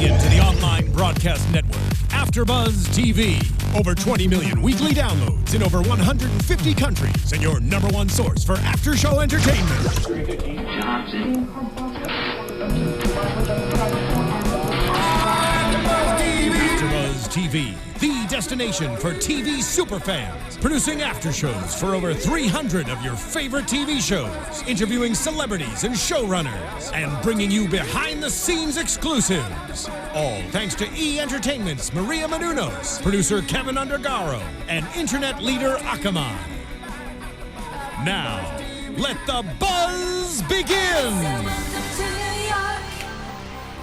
into the online broadcast network, AfterBuzz TV. Over 20 million weekly downloads in over 150 countries, and your number one source for after-show entertainment. AfterBuzz TV, the destination for TV superfans, producing after-shows for over 300 of your favorite TV shows, interviewing celebrities and showrunners, and bringing you behind-the-scenes exclusives. All thanks to E! Entertainment's Maria Menounos, producer Kevin Undergaro, and internet leader Akamai. Now, let the buzz begin!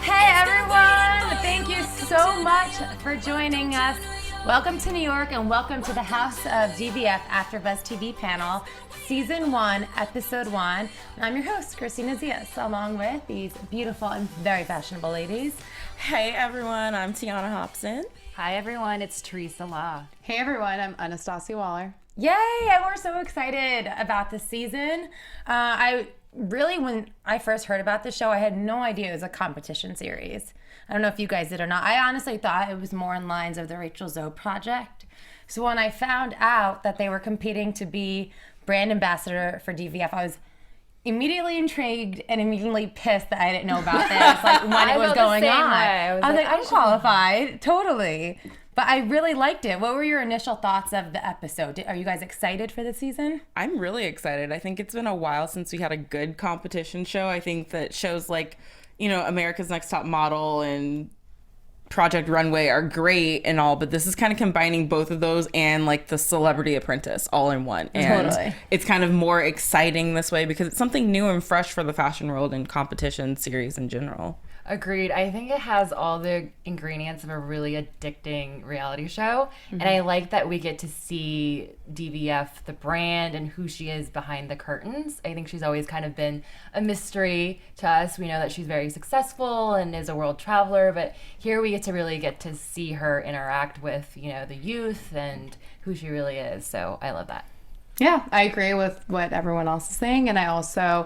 Hey everyone! Thank you so much for joining us. Welcome to New York and welcome to the House of DVF AfterBuzz TV panel, Season 1, Episode 1. And I'm your host, Kristina Zias, along with these beautiful and very fashionable ladies. Hey everyone, I'm Tiona Hobson. Hi everyone, it's Theresa Law. Hey everyone, I'm Anastacia Waller. Yay! And we're so excited about this season. When I first heard about the show, I had no idea it was a competition series. I don't know if you guys did or not. I honestly thought it was more in lines of the Rachel Zoe project. So when I found out that they were competing to be brand ambassador for DVF, I was immediately intrigued and immediately pissed that I didn't know about this, like when it was going on. I was like, I'm qualified, totally. But I really liked it. What were your initial thoughts of the episode? Are you guys excited for the season? I'm really excited. I think it's been a while since we had a good competition show. I think that shows like, America's Next Top Model and Project Runway are great and all, but this is kind of combining both of those and like the Celebrity Apprentice all in one. And Totally. It's kind of more exciting this way because it's something new and fresh for the fashion world and competition series in general. Agreed. I think it has all the ingredients of a really addicting reality show. Mm-hmm. And I like that we get to see DVF, the brand, and who she is behind the curtains. I think she's always kind of been a mystery to us. We know that she's very successful and is a world traveler, but here we get to see her interact with, the youth and who she really is. So I love that. Yeah, I agree with what everyone else is saying. And I also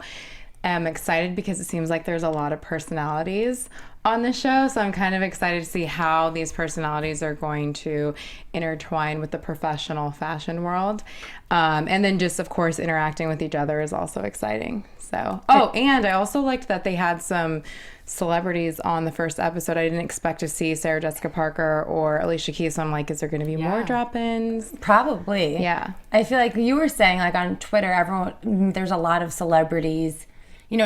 am excited because it seems like there's a lot of personalities on the show. So I'm kind of excited to see how these personalities are going to intertwine with the professional fashion world. And then just, of course, interacting with each other is also exciting. So, and I also liked that they had some celebrities on the first episode. I didn't expect to see Sarah Jessica Parker or Alicia Keys. So I'm like, is there going to be more drop-ins? Probably. Yeah. I feel like you were saying, like on Twitter, there's a lot of celebrities,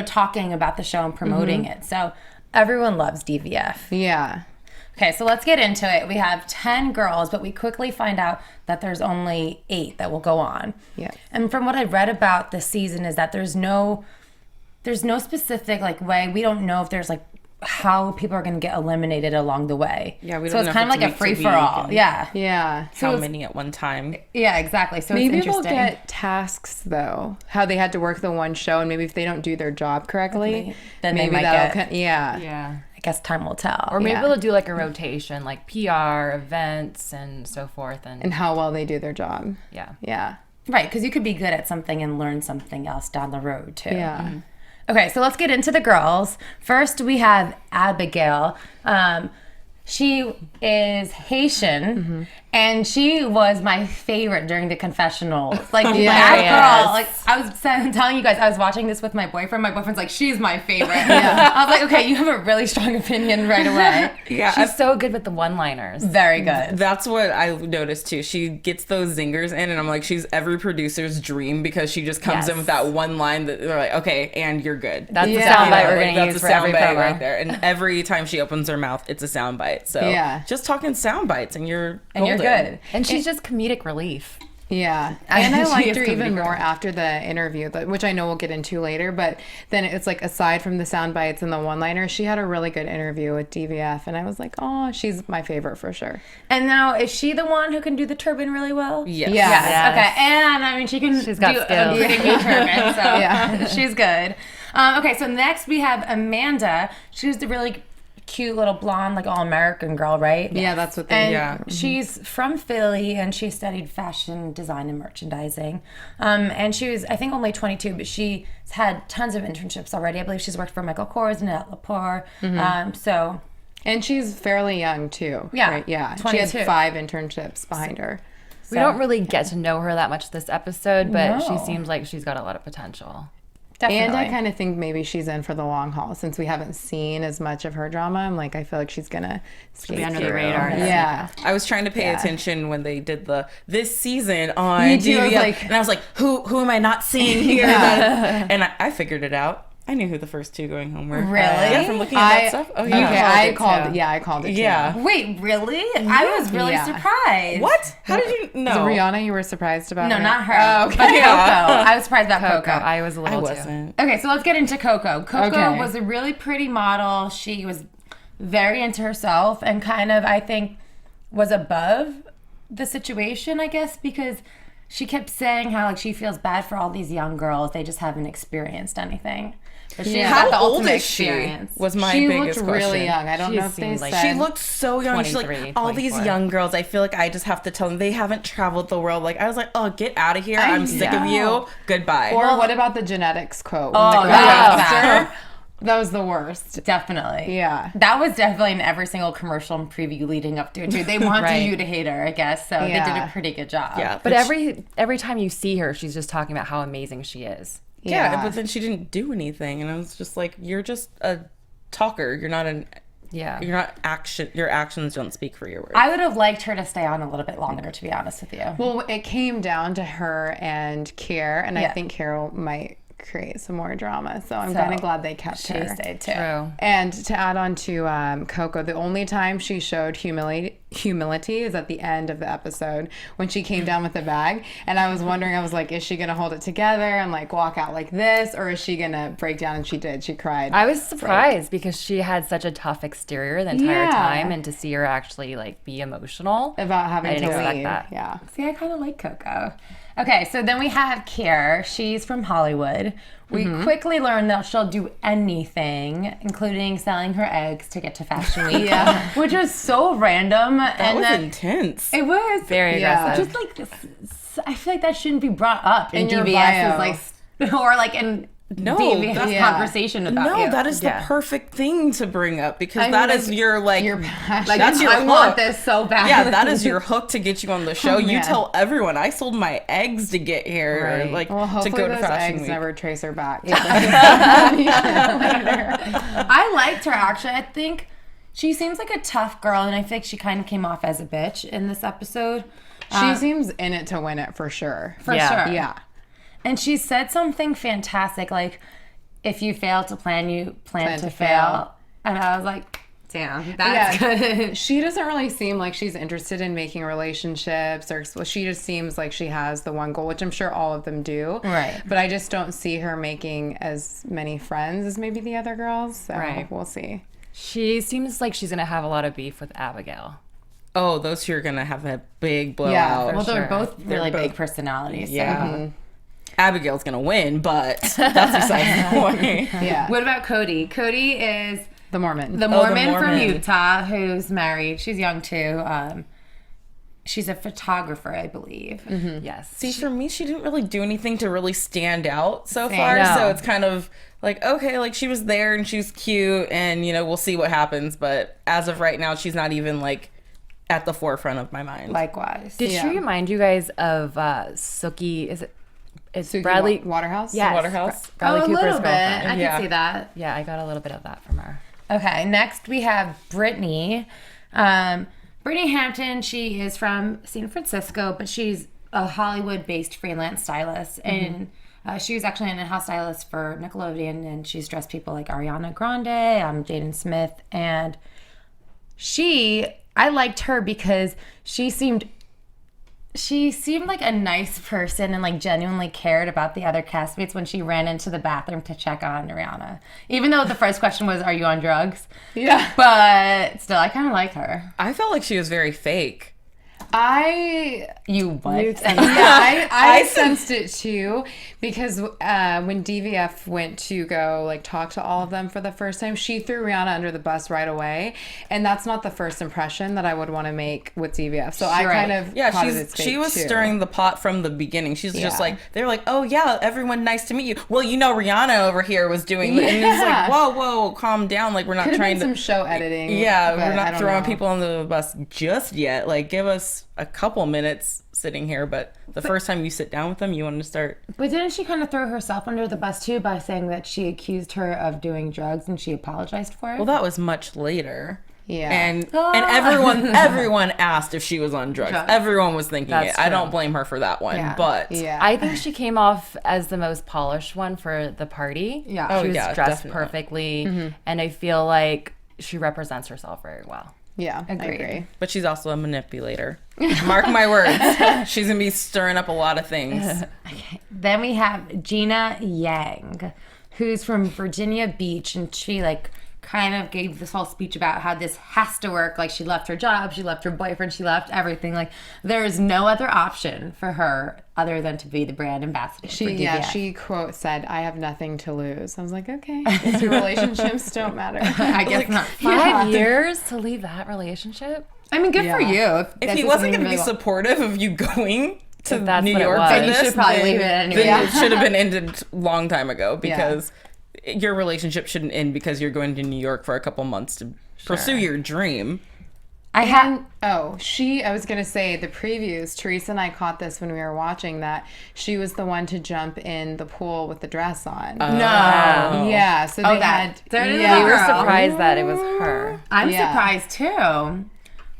talking about the show and promoting it. So everyone loves DVF. Yeah. Okay, so let's get into it. We have 10 girls, but we quickly find out that there's only 8 that will go on. Yeah. And from what I read about this season is that there's no specific way. We don't know if there's how people are going to get eliminated along the way. Yeah, we so don't it's know kind of like a free for all. Yeah. Yeah. How many at one time? Yeah, exactly. So maybe it's interesting. we'll get tasks though. How they had to work the one show, and maybe if they don't do their job correctly, then maybe they might get. Yeah. I guess time will tell. Or maybe they'll do like a rotation, like PR, events, and so forth. And how well they do their job. Yeah. Yeah. Right, because you could be good at something and learn something else down the road too. Yeah. Mm-hmm. Okay, so let's get into the girls. First, we have Abigail. She is Haitian, and she was my favorite during the confessionals. That girl. I was telling you guys, I was watching this with my boyfriend. My boyfriend's like, she's my favorite. Yeah. I was like, okay, you have a really strong opinion right away. Yeah, she's so good with the one-liners. Very good. That's what I noticed too. She gets those zingers in, and I'm like, she's every producer's dream because she just comes in with that one line that they're like, okay, and you're good. That's the soundbite we're going to use for every promo. Right there. And every time she opens her mouth, it's a soundbite. So just talking sound bites and you're golden. Good. And she's just comedic relief. Yeah. And I liked her even more after the interview, which I know we'll get into later. But then it's like, aside from the sound bites and the one-liners, she had a really good interview with DVF. And I was like, oh, she's my favorite for sure. And now, is she the one who can do the turban really well? Yes. Yes. Okay. And I mean, she's got skills. A pretty good turban, so she's good. Okay, so next we have Amanda. She's the really cute little blonde, all-American girl, right? Yeah, that's what they... She's from Philly, and she studied fashion design and merchandising. And she was, I think, only 22, but she's had tons of internships already. I believe she's worked for Michael Kors and at Lepore. So And she's fairly young too. Yeah, right? Yeah. She 22. had 5 internships behind her. We don't really get to know her that much this episode, but she No. seems like she's got a lot of potential. Definitely. And I kind of think maybe she's in for the long haul since we haven't seen as much of her drama. I'm like, I feel like she's gonna skate be under the through. radar. Yeah. I was trying to pay attention when they did this season on Me too, I was DVF, like- and I was like, who am I not seeing here? And I figured it out. I knew who the first 2 going home were. Really? Yeah, from looking at that stuff. Oh yeah. Okay, I called it too. Yeah. Wait, really? I was really Yeah. surprised. What? How did you know? Was it Rihanna you were surprised about? No, it? not her. Oh, okay. But Coco. I was surprised about Coco, Coco. I was a I little too. wasn't. Okay, so let's get into Coco. Coco Okay. was a really pretty model. She was very into herself and kind of, I think, was above the situation, I guess, because she kept saying how like she feels bad for all these young girls. They just haven't experienced anything. But she's Yeah. got the How old ultimate is she? experience. Was my She biggest looked question. really young. I don't She know if they seemed like- said. She looked so young. She's like, 23, all these 24. young girls, I feel like I just have to tell them they haven't traveled the world. Like, I was like, oh, get out of here. I'm sick of you. Goodbye. Or what about the genetics quote? Oh, When the that was girl bad. asked her? That was the worst. Definitely. Yeah. That was definitely in every single commercial and preview leading up to it, too. They wanted Right. you to hate her, I guess, so they did Yeah. a pretty good job. yeah. But every time you see her, she's just talking about how amazing she is. yeah, but then she didn't do anything. And I was just like, you're just a talker. You're not Yeah. you're not action. Your actions don't speak for your words. I would have liked her to stay on a little bit longer, to be honest with you. Well, it came down to her and Kier, and I Yeah. think Carol might create some more drama. So I'm So, kind of glad they kept She her. stayed, too. True. And to add on to Coco, the only time she showed humility is at the end of the episode when she came down with the bag. And I was wondering, I was like, is she going to hold it together and like walk out like this? Or is she going to break down? And she did. She cried. I was surprised because she had such a tough exterior the entire Yeah. time, and to see her actually like be emotional about having I to didn't expect leave. that. Yeah. See, I kind of like Coco. Okay, so then we have Kier. She's from Hollywood. We quickly learn that she'll do anything, including selling her eggs to get to Fashion Week. Yeah. Which was so random. that was intense. It was. Very Yeah. aggressive. Just like, I feel like that shouldn't be brought up in your DVS's, bio. like, or like in No, DVS that's- conversation about No, you. that is Yeah. the perfect thing to bring up because I that mean, is like, your like your passion. like, that's your I want hook. this so bad. Yeah, that is your hook to get you on the show. You man. tell everyone I sold my eggs to get here, or, Right. like Well, to hopefully go to those Fashion eggs Week. never trace her back. I liked her actually. I think she seems like a tough girl, and I feel like she kind of came off as a bitch in this episode. She seems in it to win it for sure. For Yeah. sure. Yeah. And she said something fantastic, like, if you fail to plan, you plan to to fail. fail. And I was like, damn, that's good. She doesn't really seem like she's interested in making relationships, or well, she just seems like she has the one goal, which I'm sure all of them do. Right. But I just don't see her making as many friends as maybe the other girls. So Right. we'll see. She seems like she's gonna have a lot of beef with Abigail. Oh, those two are gonna have a big blowout. Yeah, Well, they're sure. both really both- big personalities. so. Yeah. Abigail's gonna win, but that's besides the point. Yeah. What about Cody? Cody is The Mormon. the Mormon, from Mormon. Utah who's married. She's young too. She's a photographer, I believe. Yes. See, for me, she didn't really do anything to really stand out so Same. far. No. So it's kind of like, okay, like she was there and she's cute, and we'll see what happens. But as of right now, she's not even like at the forefront of my mind. Likewise. Did she remind you guys of Sookie? Is it? It's Suki Bradley Waterhouse? Yes. Waterhouse? Bradley a Cooper's little bit. girlfriend. I Yeah. can see that. Yeah, I got a little bit of that from her. Okay, next we have Brittany. Brittany Hampton, she is from San Francisco, but she's a Hollywood-based freelance stylist. And she was actually an in-house stylist for Nickelodeon, and she's dressed people like Ariana Grande, Jaden Smith. And I liked her because she seemed like a nice person and like genuinely cared about the other castmates when she ran into the bathroom to check on Rihanna. Even though the first question was, "Are you on drugs?" Yeah. But still, I kind of like her. I felt like she was very fake. You what? I sensed it too, because when DVF went to go like talk to all of them for the first time, she threw Rihanna under the bus right away, and that's not the first impression that I would want to make with DVF. So I kind of she was stirring the pot from the beginning. She's just like, they're like, oh yeah, everyone, nice to meet you. Well, you know, Rihanna over here was doing, and it's like, whoa, calm down. Like, we're not trying to some show editing. Yeah, we're not throwing people under the bus just yet. Like, give us a couple minutes sitting here, but the first time you sit down with them, you want to start. But didn't she kind of throw herself under the bus too by saying that she accused her of doing drugs and she apologized for it? Well, that was much later. Yeah. And everyone asked if she was on drugs. Everyone was thinking That's it. true. I don't blame her for that one. Yeah. But I think she came off as the most polished one for the party. Yeah. She was dressed definitely. perfectly, and I feel like she represents herself very well. Yeah, Agreed. I agree. But she's also a manipulator. Mark my words. She's going to be stirring up a lot of things. Then we have Gina Yang, who's from Virginia Beach, and she like kind of gave this whole speech about how this has to work. Like, she left her job, she left her boyfriend, she left everything. Like, there is no other option for her other than to be the brand ambassador for DVF. She quote said, "I have nothing to lose." I was like, okay, your relationships don't matter. I guess not. 5 years to leave that relationship? I mean, good for you. If he wasn't going to be supportive of you going to that's New what it York was. for Then you this, should probably leave it anyway. then it should have been ended long time ago, because your relationship shouldn't end because you're going to New York for a couple months to pursue your dream. I was gonna say the previews. Theresa and I caught this when we were watching that she was the one to jump in the pool with the dress on. No. Yeah, so they had. Dirty Yeah. We were Girl. surprised that it was her. I'm surprised too.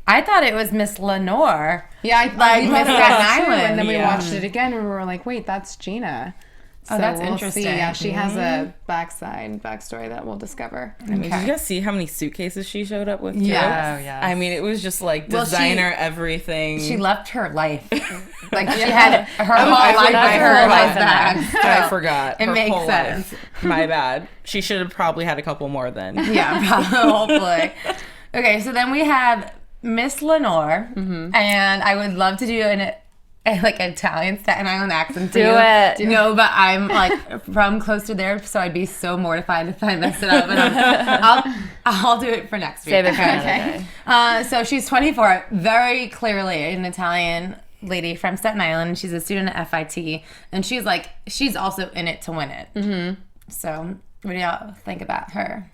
I thought it was Miss Lenore. Yeah, I Like we Miss thought it Staten was too, Island. and then we Yeah. watched it again and we were like, wait, that's Gina. So that's we'll interesting. See. Yeah, she has a backstory that we'll discover. I mean, did you guys see how many suitcases she showed up with? Too? Yes. Oh, yeah. I mean, it was just like designer everything. She left her life. Like, she had her whole life with that's her her life life back. I forgot. It Her makes whole sense. life. My bad. She should have probably had a couple more then. Yeah, probably, hopefully. Okay, so then we have Miss Lenore, and I would love to do an like Italian Staten Island accent. Do it. No, but I'm like from close to there, so I'd be so mortified if I mess it up. And I'll do it for next week. Save it for another day. So she's 24, very clearly an Italian lady from Staten Island. And she's a student at FIT, and she's also in it to win it. Mm-hmm. So what do y'all think about her?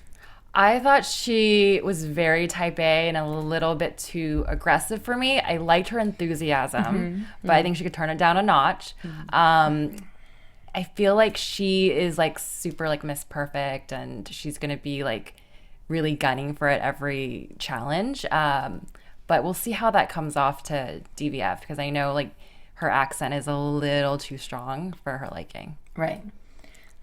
I thought she was very type A and a little bit too aggressive for me. I liked her enthusiasm, but I think she could turn it down a notch. I feel like she is like super like Miss Perfect, and she's gonna be like really gunning for it every challenge. But we'll see how that comes off to DVF, because I know like her accent is a little too strong for her liking. Right.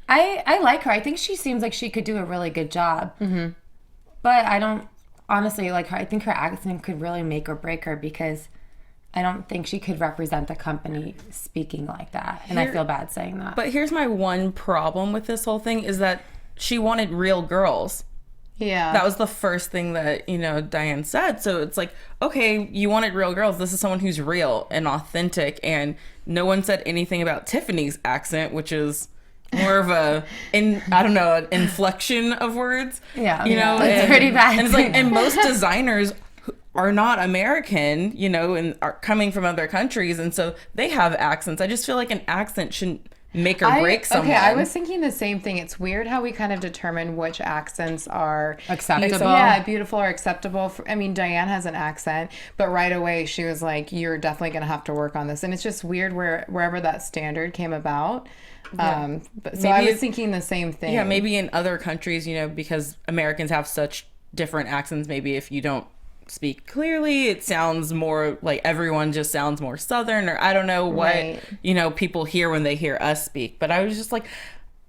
I like her. I think she seems like she could do a really good job. Mm-hmm. But I don't honestly like her. I think her accent could really make or break her, because I don't think she could represent the company speaking like that. And I feel bad saying that. But here's my one problem with this whole thing is that she wanted real girls. Yeah. That was the first thing that, Diane said. So it's like, okay, you wanted real girls. This is someone who's real and authentic. And no one said anything about Tiffany's accent, which is more of an inflection of words. Yeah. It's pretty bad. And it's like, and most designers are not American, and are coming from other countries. And so they have accents. I just feel like an accent shouldn't make or break someone. Okay, I was thinking the same thing. It's weird how we kind of determine which accents are acceptable. Beautiful or acceptable. Diane has an accent, but right away she was like, "You're definitely going to have to work on this." And it's just weird wherever that standard came about. Yeah. I was thinking the same thing. Yeah, maybe in other countries, because Americans have such different accents. Maybe if you don't speak clearly, it sounds more like everyone just sounds more Southern, or I don't know what, people hear when they hear us speak. But I was just like,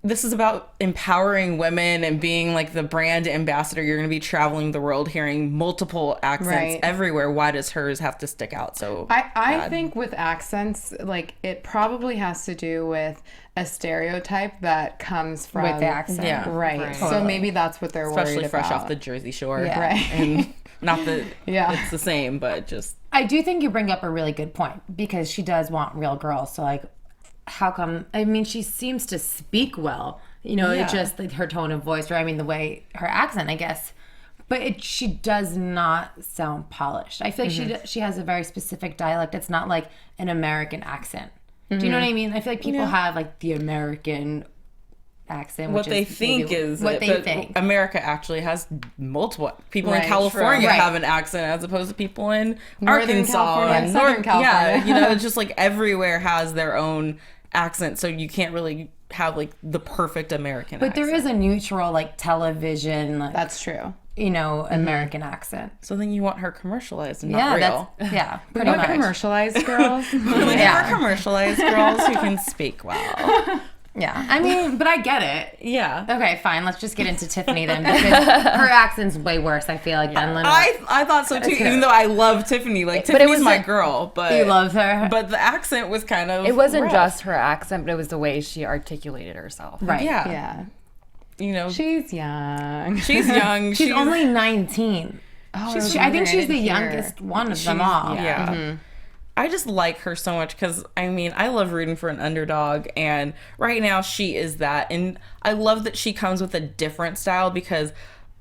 this is about empowering women and being like the brand ambassador. You're going to be traveling the world hearing multiple accents everywhere. Why does hers have to stick out? So I think with accents, like it probably has to do with a stereotype that comes from with the accent. Yeah. Right. Totally. So maybe that's what they're worried especially about. fresh off the Jersey Shore. Yeah. Right. And not that Yeah. it's the same, but just I do think you bring up a really good point because she does want real girls. So like, how come? I mean, she seems to speak well. You know, it just like her tone of voice, or I mean, the way her accent, I guess. But she does not sound polished. I feel like she has a very specific dialect. It's not like an American accent. Do you know what I mean? I feel like people have like the American accent. What they think is what they think. America actually has multiple people in Right, California true. have an accent as opposed to people in Northern Arkansas California and Southern Yeah, California. you know, it's just like everywhere has their own accent, so you can't really have like the perfect American But accent. there is a neutral like television, like, That's true. you know, American accent. So then you want her commercialized and not real. Pretty much. Commercialized girls. Never commercialized girls who can speak well. Yeah, I mean, but I get it. Yeah. Okay, fine. Let's just get into Tiffany then, because her accent's way worse, I feel like, than Lynn. I thought so too, even though I love Tiffany. Like, But it Tiffany's was my like- girl, but You love her? But the accent was kind of It wasn't rough. just her accent, but it was the way she articulated herself. Right. Yeah. Yeah. You know, She's young. she's young. She's only 19. Oh, I think she's the youngest one of them all. Yeah. I just like her so much because, I mean, I love rooting for an underdog, and right now she is that. And I love that she comes with a different style because,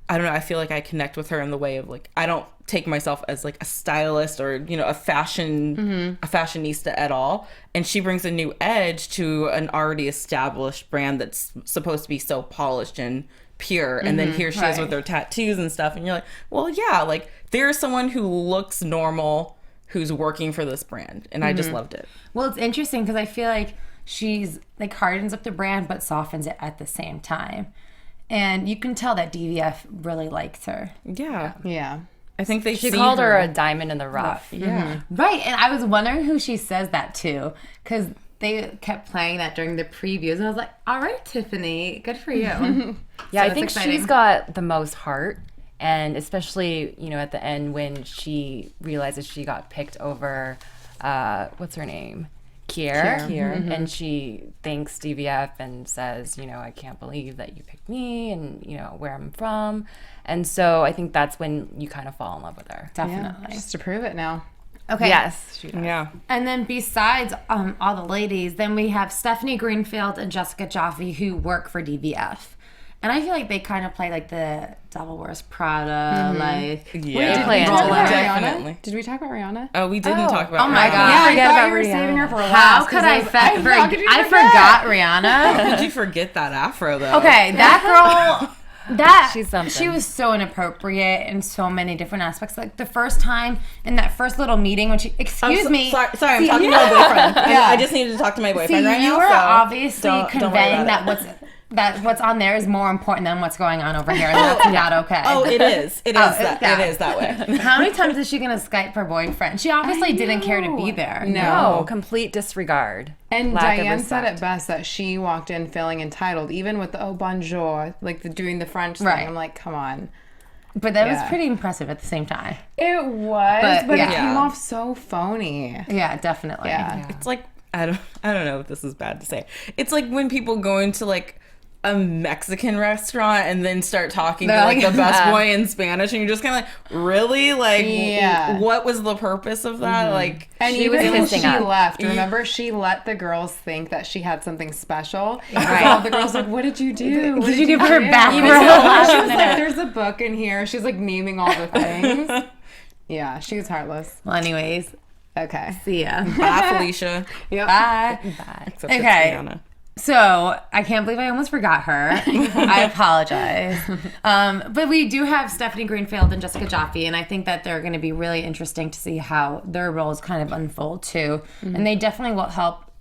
I don't know, I feel like I connect with her in the way of, like, I don't take myself as, like, a stylist or, you know, a fashionista at all. And she brings a new edge to an already established brand that's supposed to be so polished and pure. And then here she is with her tattoos and stuff. And you're like, well, yeah, like, there's someone who looks normal who's working for this brand, and I just loved it. Well, it's interesting because I feel like she's like hardens up the brand but softens it at the same time. And you can tell that DVF really likes her. Yeah. Yeah. I think they She see called her a diamond in the rough. Yeah. Right, and I was wondering who she says that to because they kept playing that during the previews, and I was like, all right, Tiffany, good for you. Yeah, So I it's think exciting. she's got the most heart. And especially, you know, at the end when she realizes she got picked over, what's her name? Kier. And she thanks DVF and says, you know, I can't believe that you picked me and, you know, where I'm from. And so I think that's when you kind of fall in love with her. Definitely. Just to prove it now. Okay. Yes, she does. Yeah. And then besides all the ladies, then we have Stephanie Greenfield and Jessica Jaffe who work for DVF. And I feel like they kind of play like the Devil Wears Prada, like Yeah. They play into Roller. it. Definitely. Did we talk about Rihanna? Oh, we didn't talk about oh my Rihanna. God. Yeah, forget I thought about you were Rihanna. saving her for last. how could 'cause I, how could you I forget? forgot Rihanna. How did you forget that afro, though? Okay, that girl, She's something. she was so inappropriate in so many different aspects. Like the first time in that first little meeting when she, excuse me. Sorry, I'm talking to my boyfriend. I just needed to talk to my See, boyfriend right you now. were so obviously don't worry conveying about that it. what's on there is more important than what's going on over here. And that's not okay. Oh, it is. It is that. yeah. It is that way. How many times is she going to Skype her boyfriend? She obviously didn't care to be there. No, complete disregard. And Lack of Diane said respect. it best that she walked in feeling entitled, even with the oh bonjour, like doing the French thing. Right. I'm like, come on. But that was Yeah. pretty impressive at the same time. It was, but yeah. it came off so phony. Yeah, definitely. Yeah. It's like I don't know if this is bad to say. It's like when people go into like a Mexican restaurant and then start talking to like the best boy in Spanish, and you're just kind of like, really, like, Yeah. what was the purpose of that? Like, And She even was when missing she out. left, remember she let the girls think that she had something special. Right. All the girls like, what did you do? What Did you give her do?" back Even row? so, she was like, there's a book in here. She's like naming all the things. Yeah, she was heartless. Well, anyways, Okay. see ya. bye, Felicia. Yep. Bye. Except for Okay. Tiana. So I can't believe I almost forgot her. I apologize. But we do have Stephanie Greenfield and Jessica Jaffe, and I think that they're going to be really interesting to see how their roles kind of unfold too. And they definitely will help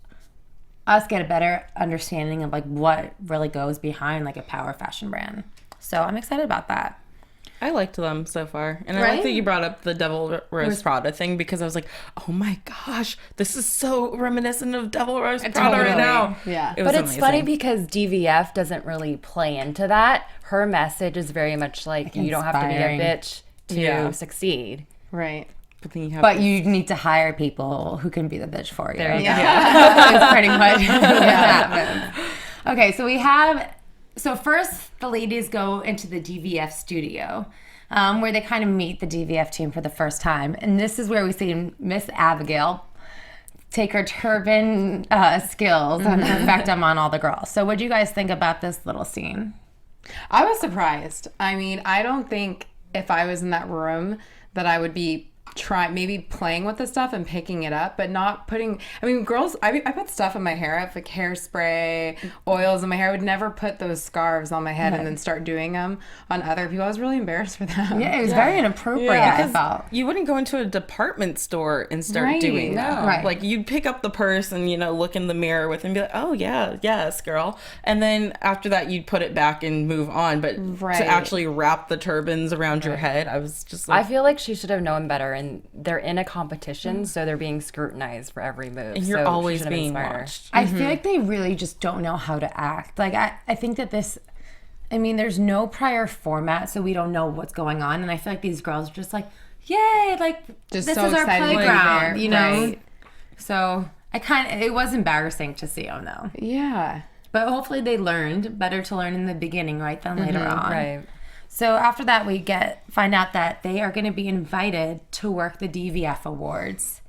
us get a better understanding of like what really goes behind like a power fashion brand. So I'm excited about that. I liked them so far. And I Right? like that you brought up the Devil Wears Prada thing, because I was like, oh my gosh, this is so reminiscent of Devil Wears Prada right Totally. now. Yeah. It was But it's funny amazing. because DVF doesn't really play into that. Her message is very much like you don't have to be inspiring. a bitch to Yeah. succeed. Right. But then you have But you need to hire people who can be the bitch for you. There you go. That's pretty much what happens. Okay, so we have. So first, the ladies go into the DVF studio. where they kind of meet the DVF team for the first time. And this is where we see Miss Abigail take her turban skills and perfect them on all the girls. So what do you guys think about this little scene? I was surprised. I mean, I don't think if I was in that room that I would be maybe playing with the stuff and picking it up, but not putting, I mean, girls, I put stuff in my hair. I have like hairspray, oils in my hair. I would never put those scarves on my head and then start doing them on other people. I was really embarrassed for them. Yeah, it was very inappropriate, I felt. You wouldn't go into a department store and start doing that. Right. Like, you'd pick up the purse and, look in the mirror with it and be like, oh, yeah, yes, girl. And then after that, you'd put it back and move on. But to actually wrap the turbans around your head, I was just like... I feel like she should have known better, and they're in a competition, so they're being scrutinized for every move. And you're always being watched. I feel like they really just don't know how to act. Like, I think that there's no prior format, so we don't know what's going on. And I feel like these girls are just like, yay, like, just this so is our playground, you know? Right. So it was embarrassing to see them, though. Yeah. But hopefully they learned. Better to learn in the beginning, right, than later on. Right. So after that, we find out that they are going to be invited to work the DVF Awards,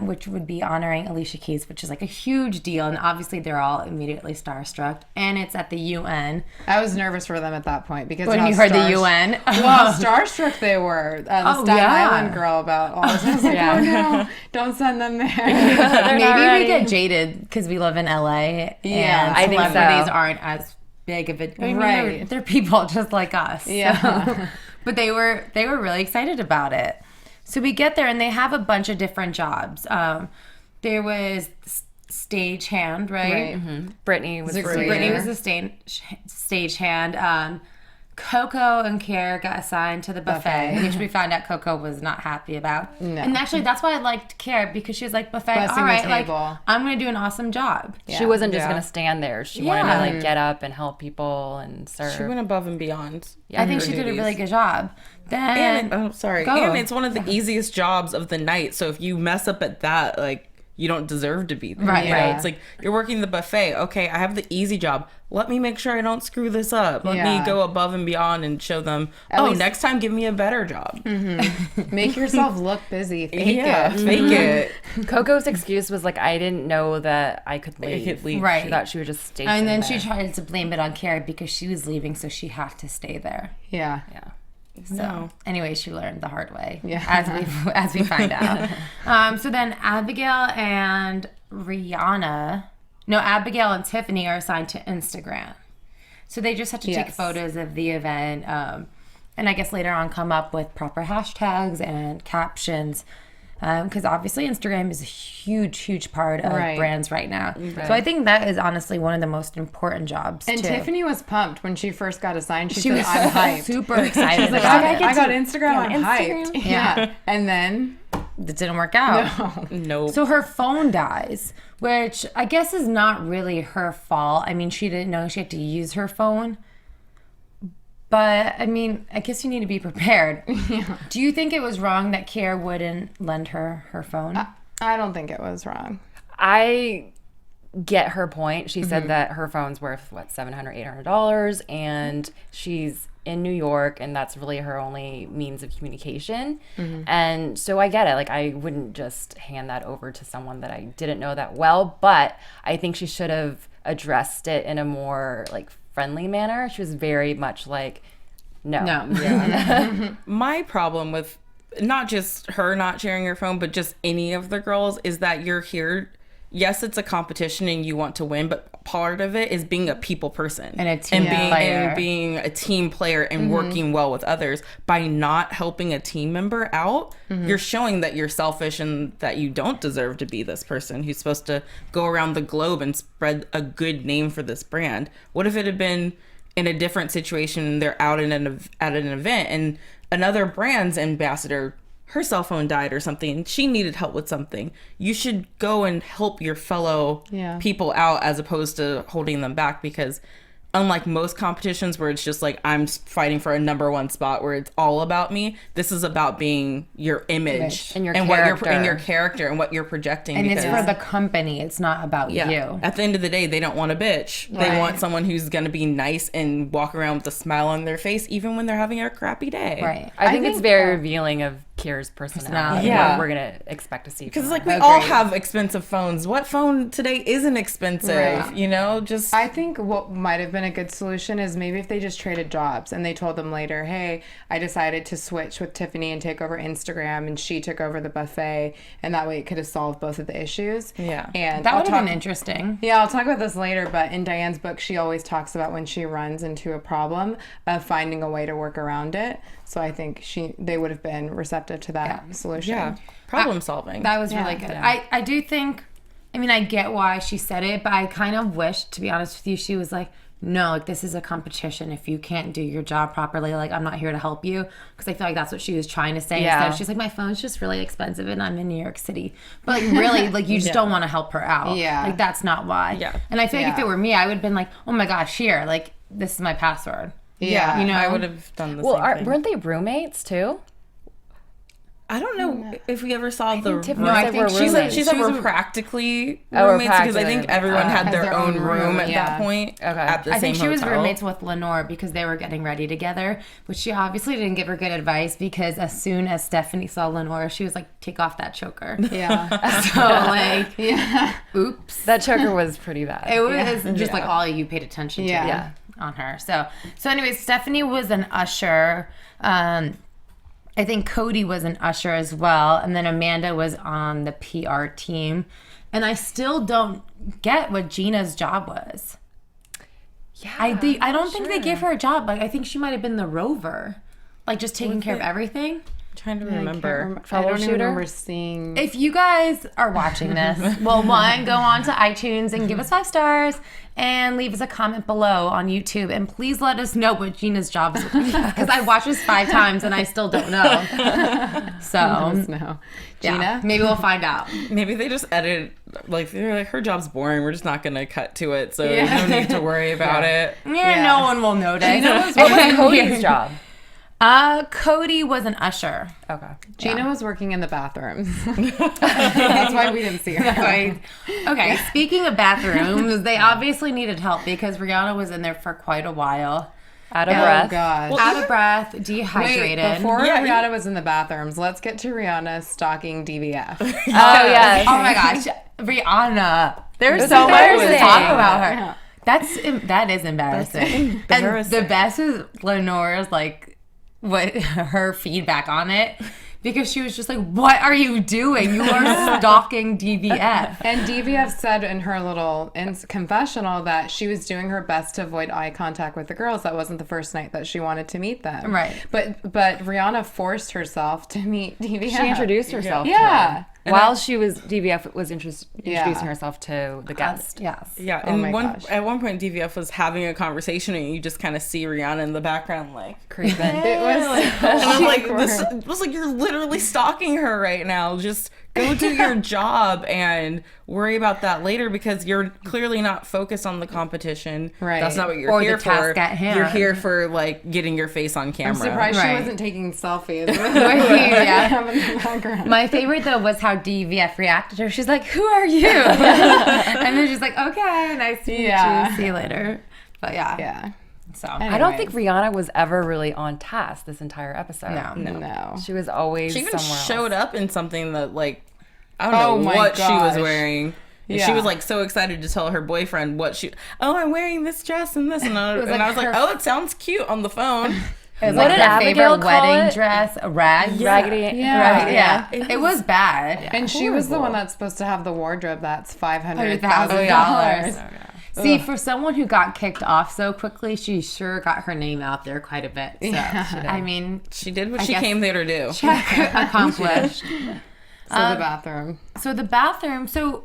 which would be honoring Alicia Keys, which is like a huge deal. And obviously, they're all immediately starstruck. And it's at the UN. I was nervous for them at that point because When you heard the UN. Well, starstruck they were. The Staten Island girl about all this. I was like, oh no, don't send them there. Maybe we get jaded because we live in LA. Yeah, and I think so. celebrities aren't as big of a... I mean, they're people just like us. Yeah. So. But they were really excited about it. So we get there and they have a bunch of different jobs. There was stagehand, right? Mm-hmm. Brittany was the stagehand. Coco and Kier got assigned to the buffet, which we found out Coco was not happy about. No. And actually, that's why I liked Kier, because she was like, buffet, Blessing all right, the like, table. I'm going to do an awesome job. Yeah. She wasn't just going to stand there. She wanted to like get up and help people and serve. She went above and beyond. I think she did a really good job. Then, and it's one of the easiest jobs of the night. So if you mess up at that, like, you don't deserve to be there. Right. It's like, you're working the buffet. Okay, I have the easy job. Let me make sure I don't screw this up. Let me go above and beyond and show them, next time give me a better job. Mm-hmm. Make yourself look busy. Fake it. Coco's excuse was like, I didn't know that I could leave. Right. She thought she would just stay and then there. she tried to blame it on Kier because she was leaving, so she had to stay there. Yeah. So anyway, she learned the hard way. Yeah. As we find out. So then Abigail and Tiffany are assigned to Instagram. So they just had to take photos of the event, and I guess later on come up with proper hashtags and captions. Because obviously Instagram is a huge part of brands right now. Right. So I think that is honestly one of the most important jobs. And Tiffany was pumped when she first got assigned. She said, I'm hyped. Super excited like, about it. I got Instagram, I'm hyped. Yeah. And then... It didn't work out. No. So her phone dies, which I guess is not really her fault. I mean, she didn't know she had to use her phone. But, I mean, I guess you need to be prepared. Yeah. Do you think it was wrong that Kier wouldn't lend her phone? I don't think it was wrong. I get her point. She said that her phone's worth, $700, $800, and she's in New York, and that's really her only means of communication. And so I get it. Like, I wouldn't just hand that over to someone that I didn't know that well, but I think she should have addressed it in a more, like, friendly manner. She was very much like, no. Yeah. My problem with not just her not sharing her phone, but just any of the girls is that you're here. Yes, it's a competition and you want to win, but part of it is being a people person and a team player. And being a team player and working well with others. By not helping a team member out, you're showing that you're selfish and that you don't deserve to be this person who's supposed to go around the globe and spread a good name for this brand. What if it had been in a different situation and they're out at an event and another brand's ambassador, her cell phone died or something and she needed help with something? You should go and help your fellow people out as opposed to holding them back, because unlike most competitions where it's just like I'm fighting for a number one spot where it's all about me, this is about being your image and your what character. and your character and what you're projecting. And because, it's for the company. It's not about you. at the end of the day, they don't want a bitch. They want someone who's going to be nice and walk around with a smile on their face even when they're having a crappy day. Right. I think it's very revealing of Kira's personality. Yeah. We're going to expect to see. Because it's like we all have expensive phones. What phone today isn't expensive? Right. You know, just I think what might have been a good solution is maybe if they just traded jobs and they told them later, hey, I decided to switch with Tiffany and take over Instagram, and she took over the buffet, and that way it could have solved both of the issues. Yeah. And That I'll would have talk- been interesting. Yeah, I'll talk about this later, but in Diane's book, she always talks about when she runs into a problem of finding a way to work around it. So I think they would have been receptive to that solution. problem solving. That was really good. I do think, I mean, I get why she said it, but I kind of wish, to be honest with you, she was like, no, like, this is a competition. If you can't do your job properly, like, I'm not here to help you. Because I feel like that's what she was trying to say. Yeah. Instead, she's like, my phone's just really expensive and I'm in New York City. But, like, really, like, you just don't want to help her out. Yeah. Like, that's not why. Yeah. And I feel like if it were me, I would have been like, oh my gosh, here, like, this is my password. Yeah. You know? I would have done the Well, same thing. weren't they roommates too? I don't know if we ever saw the. Tiffany No, I said think we're she said- roommates. She said we're practically Oh, we're roommates because I think practically everyone had Has their own room at yeah. that point. Okay. At the I same think she was hotel. roommates with Lenore because they were getting ready together, but she obviously didn't give her good advice because as soon as Stephanie saw Lenore, she was like, take off that choker. Yeah. So, like, Yeah. oops. That choker was pretty bad. It was just like all you paid attention to Yeah. on her. So anyways, Stephanie was an usher. I think Cody was an usher as well. And then Amanda was on the PR team. And I still don't get what Gina's job was. Yeah. I don't think they gave her a job. Like, I think she might have been the rover. Like, just taking care of everything. trying to remember. I don't even Troubleshooter? remember seeing. If you guys are watching this, well, one, go on to iTunes and give us 5 stars and leave us a comment below on YouTube. And please let us know what Gina's job is. Because I watched this 5 times and I still don't know. So, No. yeah, Gina? maybe we'll find out. Maybe they just edited, like, they're like, her job's boring. We're just not going to cut to it. So no need to worry about it. Yeah, no one will notice. What was Cody's job? Cody was an usher. Okay. Gina was working in the bathrooms. That's why we didn't see her. Right. Okay, speaking of bathrooms, they obviously needed help because Rihanna was in there for quite a while. Out of Oh, breath. gosh. Out of breath, dehydrated. Wait, before Yeah, Rihanna was in the bathrooms, let's get to Rihanna stalking DVF. Oh, yes. Oh my gosh, Rihanna. There's It's so much to embarrassing. talk about her. That is embarrassing. And embarrassing. the best is Lenore's like what her feedback on it. Because she was just like, what are you doing? You are stalking DVF. And DVF said in her little confessional that she was doing her best to avoid eye contact with the girls. That wasn't the first night that she wanted to meet them. Right. But Rihanna forced herself to meet DVF. She introduced herself to Yeah. her. While she was, DVF was introducing Yeah. herself to the guest. Yes. Yeah, Oh and my gosh. at one point DVF was having a conversation and you just kind of see Rihanna in the background like Creeping. It was and I'm like awkward. this it was like you're literally stalking her right now. Just go do your job and worry about that later because you're clearly not focused on the competition. Right. That's not what you're Or the here task for. at hand. You're here for like getting your face on camera. I'm surprised Right. she wasn't taking selfies. Yeah. In the background. My favorite though was how DVF reacted to her. She's like, "Who are you?" And then she's like, "Okay, nice to meet Yeah. you. See you later." But yeah, Yeah. so I don't think Rihanna was ever really on task this entire episode. No. She was always She even somewhere showed else. up in something that like I don't Oh know my what she was gosh. wearing. And Yeah. she was like so excited to tell her boyfriend what she. Oh, I'm wearing this dress and this, and I was like, oh, it sounds cute on the phone. it was What like did her Abigail favorite call wedding it? dress, a rag. Raggedy. Yeah. Yeah, it was bad. And she was the one that's supposed to have the wardrobe that's $500,000. $100,000. See, for someone who got kicked off so quickly, she sure got her name out there quite a bit. So, I mean, She did what I she guess- came there to do. check accomplished. So the bathroom. So the bathroom. So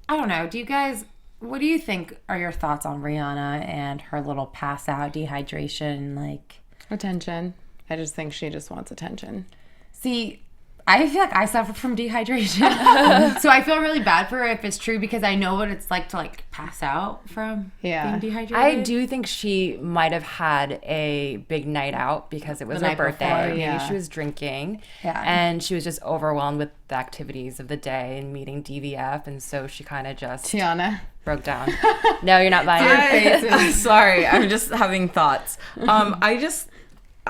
I don't know. Do you guys? What do you think are your thoughts on Rihanna and her little pass out, dehydration? Like, Attention. I just think she just wants attention. see, I feel like I suffer from dehydration. So I feel really bad for her if it's true because I know what it's like to like pass out from being dehydrated. I do think she might have had a big night out because it was her birthday. Maybe she was drinking. Yeah. And she was just overwhelmed with the activities of the day and meeting DVF. And so she kind of just Tiona. broke down. No, you're not buying it. I'm sorry. I'm just having thoughts.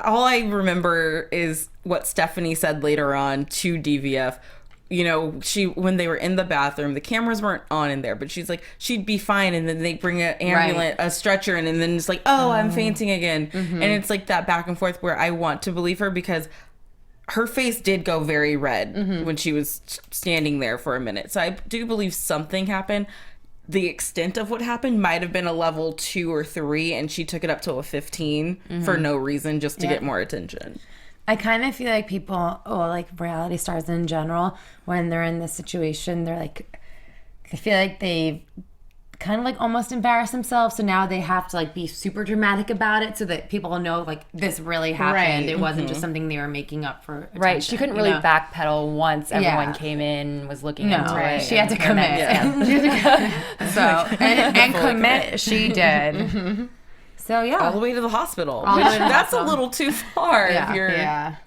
All I remember is what Stephanie said later on to DVF. You know, when they were in the bathroom, the cameras weren't on in there, but she's like, she'd be fine. And then they bring an ambulance, a stretcher in, and then it's like, oh, I'm fainting again. And it's like that back and forth where I want to believe her because her face did go very red when she was standing there for a minute. So I do believe something happened. The extent of what happened might have been a level 2 or 3, and she took it up to a 15 for no reason, just to get more attention. I kind of feel like people, like reality stars in general, when they're in this situation, they're like, I feel like they kind of like almost embarrass themselves. So now they have to like be super dramatic about it so that people know like this really happened. Right. It wasn't just something they were making up for attention. Right. She couldn't really backpedal once everyone came in, was looking into it. She had to commit. So, and commit she did. So, yeah. All the way to the hospital. That's a little too far. If you're... Yeah.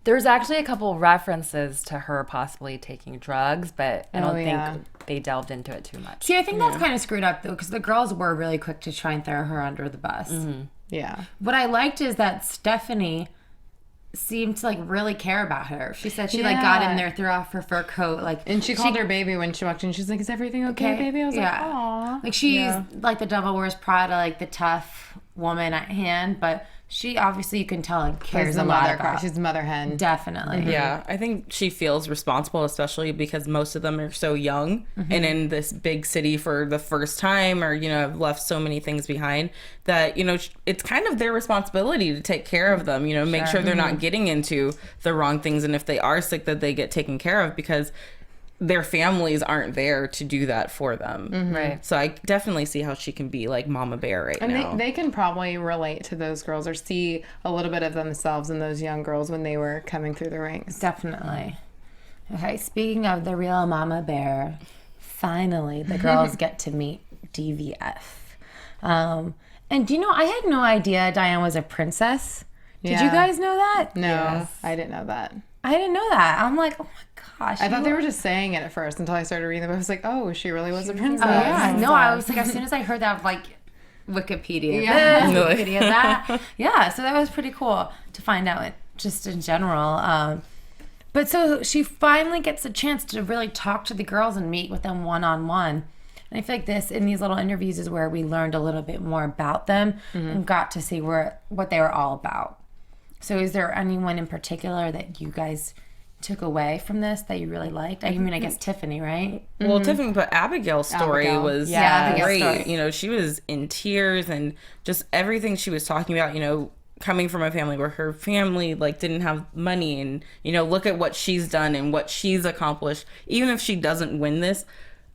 There's actually a couple references to her possibly taking drugs, but I don't think they delved into it too much. See, I think that's kind of screwed up, though, because the girls were really quick to try and throw her under the bus. Yeah. What I liked is that Stephanie seemed to like really care about her. She said she like got in there, threw off her fur coat, like, and she called her baby when she walked in. She's like, "Is everything okay, baby?" I was like, "Aw." Like she's like the Devil Wears Prada, like the tough woman at hand, but she obviously, you can tell, like, cares a lot about. She's the mother hen. Definitely. Yeah, I think she feels responsible, especially because most of them are so young and in this big city for the first time, or, you know, have left so many things behind that, you know, it's kind of their responsibility to take care of them, you know, make sure they're not getting into the wrong things. And if they are sick, that they get taken care of, because their families aren't there to do that for them. Right. So I definitely see how she can be like Mama Bear now. And they can probably relate to those girls or see a little bit of themselves in those young girls when they were coming through the ranks. Definitely. Okay, speaking of the real Mama Bear, finally the girls get to meet DVF. And do you know, I had no idea Diane was a princess. Did you guys know that? No, I didn't know that. I didn't know that. I'm like, oh my gosh. I thought they were just saying it at first until I started reading the book. I was like, oh, she really was a princess. Oh, yeah. No, I was like, as soon as I heard that, like, Wikipedia this, Wikipedia that. Yeah, so that was pretty cool to find out just in general. But so she finally gets a chance to really talk to the girls and meet with them one-on-one. And I feel like in these little interviews is where we learned a little bit more about them and got to see what they were all about. So is there anyone in particular that you guys took away from this that you really liked? I mean, I guess Tiffany, right? Well, Tiffany, but Abigail's story was Abigail's great. story. You know, she was in tears, and just everything she was talking about, you know, coming from a family where her family like didn't have money, and, you know, look at what she's done and what she's accomplished. Even if she doesn't win this,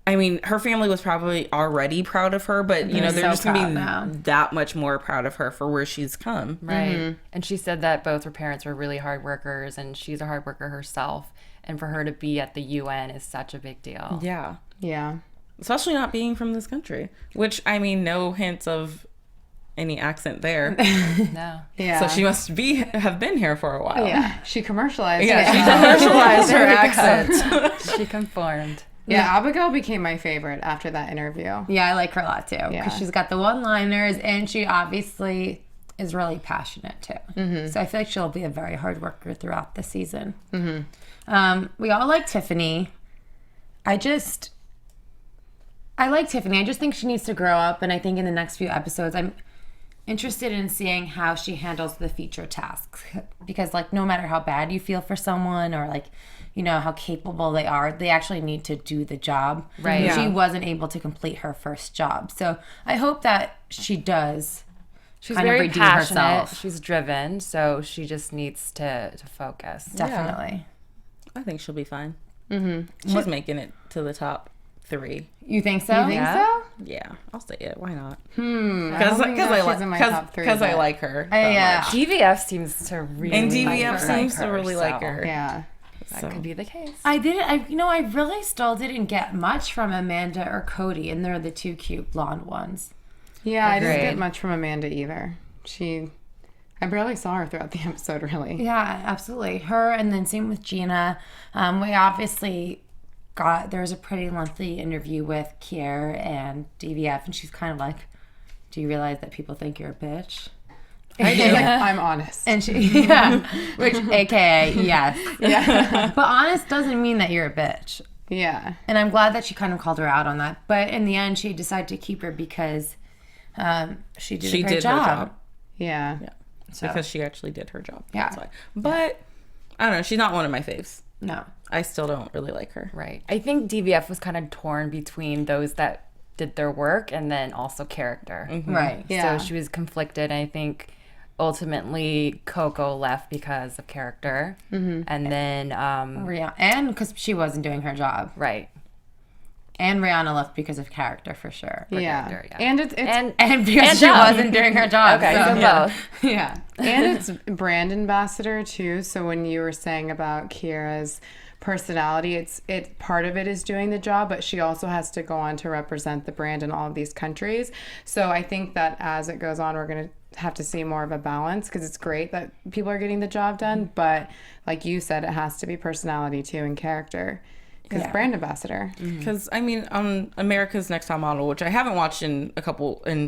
I mean, her family was probably already proud of her, but, you know, they're just going to be that much more proud of her for where she's come. Right. And she said that both her parents were really hard workers, and she's a hard worker herself. And for her to be at the UN is such a big deal. Yeah. Yeah. Especially not being from this country, which, I mean, no hints of any accent there. No. Yeah. So she must have been here for a while. Yeah. She commercialized Yeah, it. she commercialized her accent. She conformed. Yeah, Abigail became my favorite after that interview. Yeah, I like her a lot too. Because Yeah. she's got the one-liners, and she obviously is really passionate too. So I feel like she'll be a very hard worker throughout the season. We all like Tiffany. I like Tiffany. I just think she needs to grow up, and I think in the next few episodes, I'm interested in seeing how she handles the future tasks. Because, like, no matter how bad you feel for someone, or, like, you know, how capable they are, they actually need to do the job. Right. Yeah. She wasn't able to complete her first job. So I hope that she does. She's kind of very redeem passionate. herself. She's driven, so she just needs to focus. Definitely. I think she'll be fine. She's making it to the top 3. You think so? You think so? Yeah, I'll say it. Why not? I don't think that she's in my top 3. Because I like her. Yeah. DVF seems to really And like DVF her. seems to her, really like her. Yeah. That could be the case. I really still didn't get much from Amanda or Cody, and they're the two cute blonde ones. Yeah, I didn't Agreed. get much from Amanda either. I barely saw her throughout the episode, really. Yeah, absolutely. Her, and then same with Gina. We obviously there was a pretty lengthy interview with Kier and DVF, and she's kind of like, do you realize that people think you're a bitch? I do. Like, I'm honest. And which AKA yes. Yeah. But honest doesn't mean that you're a bitch. Yeah. And I'm glad that she kind of called her out on that. But in the end, she decided to keep her because she did her job. Yeah. So, Because she actually did her job. Yeah. That's why. But I don't know. She's not one of my faves. no. I still don't really like her. Right. I think DVF was kind of torn between those that did their work and then also character. Right. Yeah. So she was conflicted. And I think ultimately Coco left because of character. And then, Rihanna, and because she wasn't doing her job. right. And Rihanna left because of character for sure. Yeah. character, yeah. And it's And because she job. wasn't doing her job. Okay, so both. Yeah. and it's brand ambassador too. So when you were saying about Kiera's personality, it's part of it is doing the job, but she also has to go on to represent the brand in all of these countries. So I think that as it goes on, we're going to have to see more of a balance, because it's great that people are getting the job done, but like you said, it has to be personality too and character. Because brand ambassador. Because I mean, on America's Next Top Model, which I haven't watched in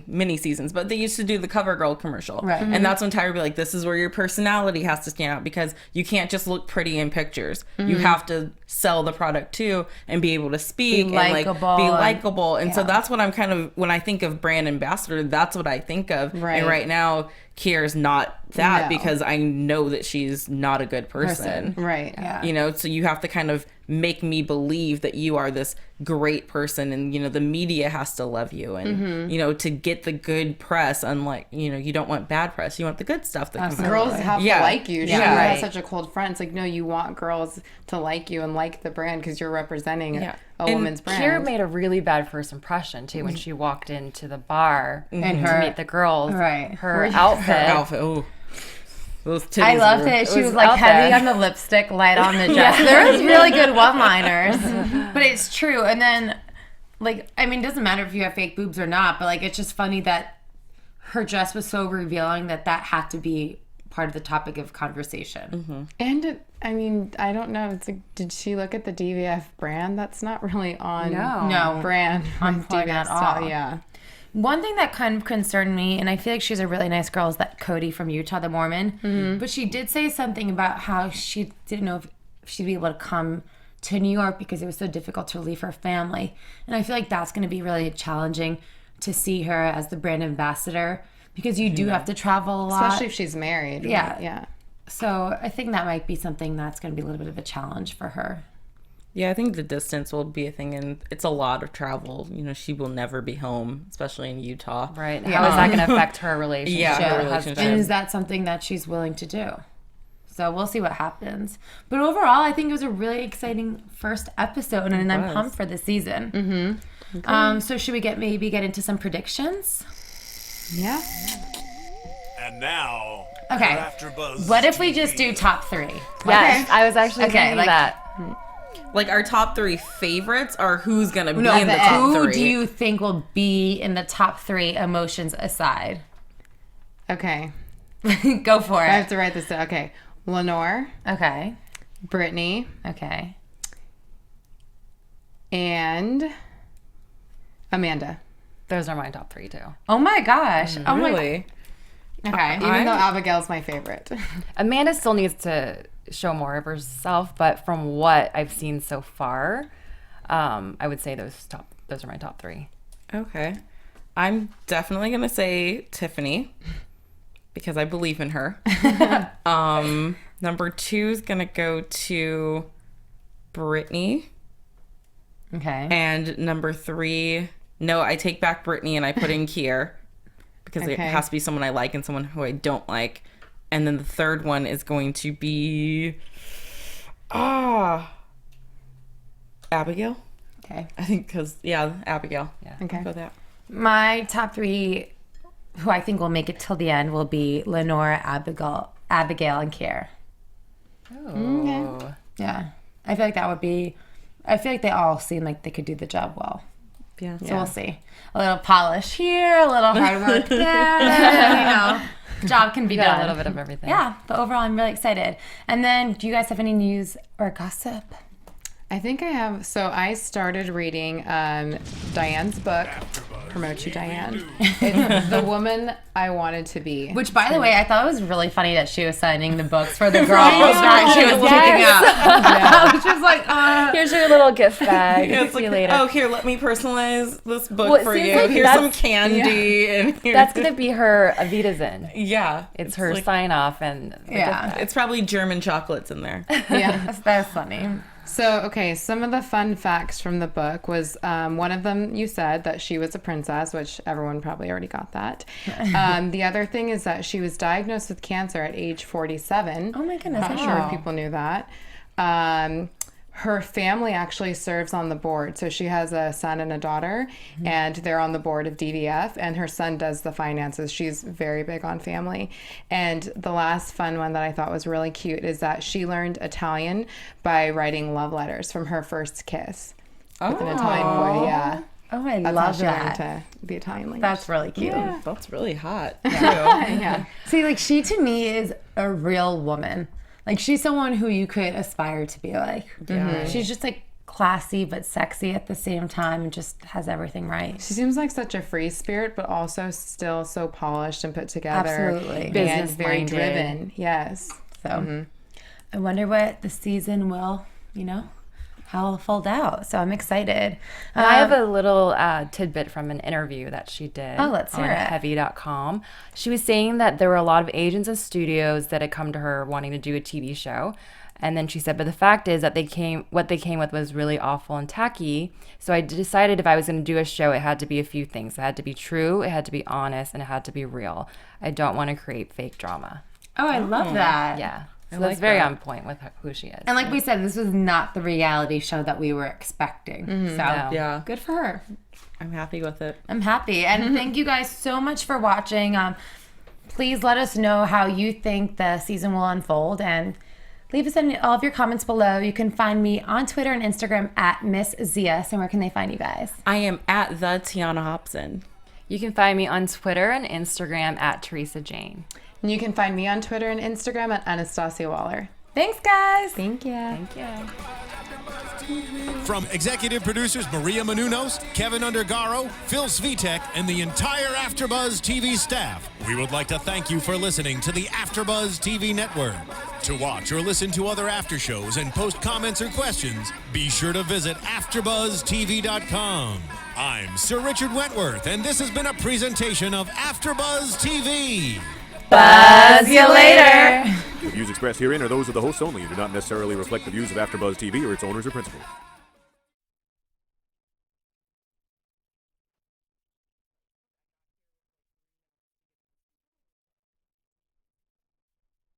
many seasons, but they used to do the CoverGirl commercial, Right. And that's when Tyra would be like, "This is where your personality has to stand out, because you can't just look pretty in pictures. You have to sell the product too, and be able to speak Be and likable be and- likable." And so that's what I'm kind of, when I think of brand ambassador, that's what I think of. Right. And right now, Kier's not that, No. because I know that she's not a good person. Right. Yeah. You know, so you have to kind of make me believe that you are this great person, and the media has to love you, and to get the good press, unlike you don't want bad press, you want the good stuff that comes out. Girls have Yeah. to like you. She Yeah. has Right. such a cold front. It's like, no, you want girls to like you and like the brand because you're representing Yeah. a And woman's brand. Kiera made a really bad first impression too when she walked into the bar And to her- meet the girls. Right. Her outfit. Outfit. Oh, those titties I loved were- it. She It was was like out heavy there. on the lipstick, light on the dress. There was really good one-liners, but it's true. And then, it doesn't matter if you have fake boobs or not, but it's just funny that her dress was so revealing that had to be part of the topic of conversation. And I don't know. It's like, did she look at the DVF brand? That's not really on No. brand On with point DVF at style. all. Yeah. One thing that kind of concerned me, and I feel like she's a really nice girl, is that Cody from Utah, the Mormon. But she did say something about how she didn't know if she'd be able to come to New York because it was so difficult to leave her family. And I feel like that's going to be really challenging to see her as the brand ambassador, because you do have to travel a lot. Especially if she's married. Yeah. Right? Yeah. So I think that might be something that's going to be a little bit of a challenge for her. Yeah, I think the distance will be a thing, and it's a lot of travel. She will never be home, especially in Utah. Right. How is that going to affect her relationship? Yeah, her with her relationship. And is that something that she's willing to do? So we'll see what happens. But overall, I think it was a really exciting first episode, and I'm pumped for the season. Okay. So should we get into some predictions? Yeah. And now, Okay. AfterBuzz What if we TV. just do top 3? Yes, I was actually thinking that. Like, our top 3 favorites are who's gonna be No, in the top who 3. do you think will be in the top 3, emotions aside? Okay. Go for I have it. to write this down. Okay. Lenore, Okay. Brittany, Okay. and Amanda. Those are my top 3 too. Oh my gosh. Oh my. Really? Okay. Even though Abigail's my favorite. Amanda still needs to show more of herself, but from what I've seen so far, I would say those are my top 3. Okay. I'm definitely gonna say Tiffany, because I believe in her. Number 2 is gonna go to Brittany. Okay. And number 3, no, I take back Brittany and I put in Kier, because it Okay. has to be someone I like and someone who I don't like. And then the third one is going to be Abigail. Okay. I think Abigail. Yeah. Okay. I'll go that. My top 3, who I think will make it till the end, will be Lenore, Abigail, and Kier. Oh. Yeah. I feel like that would be, I feel like they all seem like they could do the job well. Yeah. So we'll see. A little polish here, a little hard work there, job can be got done. a little bit of everything. Yeah, but overall I'm really excited. And then do you guys have any news or gossip? I think I have. So I started reading Diane's book. Promote you, Diane. It's The Woman I Wanted to Be. Which, by the way, I thought it was really funny that she was signing the books for the girls that she was picking up. I was just like, Here's your little gift bag. Yeah, it's See like, you later. oh, here, let me personalize this book Well, it for seems you. like Here's that's- some candy. And here's That's going to be her Avita Zen. Yeah. It's her like- sign off and the Yeah. gift bag. It's probably German chocolates in there. Yeah. that's funny. So, okay, some of the fun facts from the book was one of them you said that she was a princess, which everyone probably already got that. The other thing is that she was diagnosed with cancer at age 47. Oh my goodness, Not sure if people knew that. Her family actually serves on the board. So she has a son and a daughter, and they're on the board of DVF, and her son does the finances. She's very big on family. And the last fun one that I thought was really cute is that she learned Italian by writing love letters from her first kiss with an Italian boy. Yeah. Oh, I That's love how she that. learned the Italian language. That's really cute. That's really hot. yeah. See, like, she to me is a real woman. Like, she's someone who you could aspire to be like. Yeah. She's just like classy but sexy at the same time and just has everything right. She seems like such a free spirit, but also still so polished and put together. Absolutely. And very Business-minded. driven. Yes. So I wonder what the season will, how it'll fold out. So I'm excited. I have a little tidbit from an interview that she did Oh, let's hear on it. heavy.com. She was saying that there were a lot of agents and studios that had come to her wanting to do a TV show. And then she said, but the fact is that what they came with was really awful and tacky. So I decided if I was going to do a show, it had to be a few things. It had to be true, it had to be honest, and it had to be real. I don't want to create fake drama. Oh, I love that. Yeah. So like that's very that. on point with who she is. And like we said, this was not the reality show that we were expecting. So No. Yeah. good for her. I'm happy with it. I'm happy. And thank you guys so much for watching. Please let us know how you think the season will unfold and leave us all of your comments below. You can find me on Twitter and Instagram at Miss Zias. And where can they find you guys? I am at the Tiona Hobson. You can find me on Twitter and Instagram at Theresa Jane. And you can find me on Twitter and Instagram at Anastacia Waller. Thanks, guys. Thank you. Thank you. From executive producers Maria Menounos, Kevin Undergaro, Phil Svitek, and the entire AfterBuzz TV staff, we would like to thank you for listening to the AfterBuzz TV network. To watch or listen to other after shows and post comments or questions, be sure to visit AfterBuzzTV.com. I'm Sir Richard Wentworth, and this has been a presentation of AfterBuzz TV. Buzz you later. The views expressed herein are those of the hosts only and do not necessarily reflect the views of AfterBuzz TV or its owners or principals.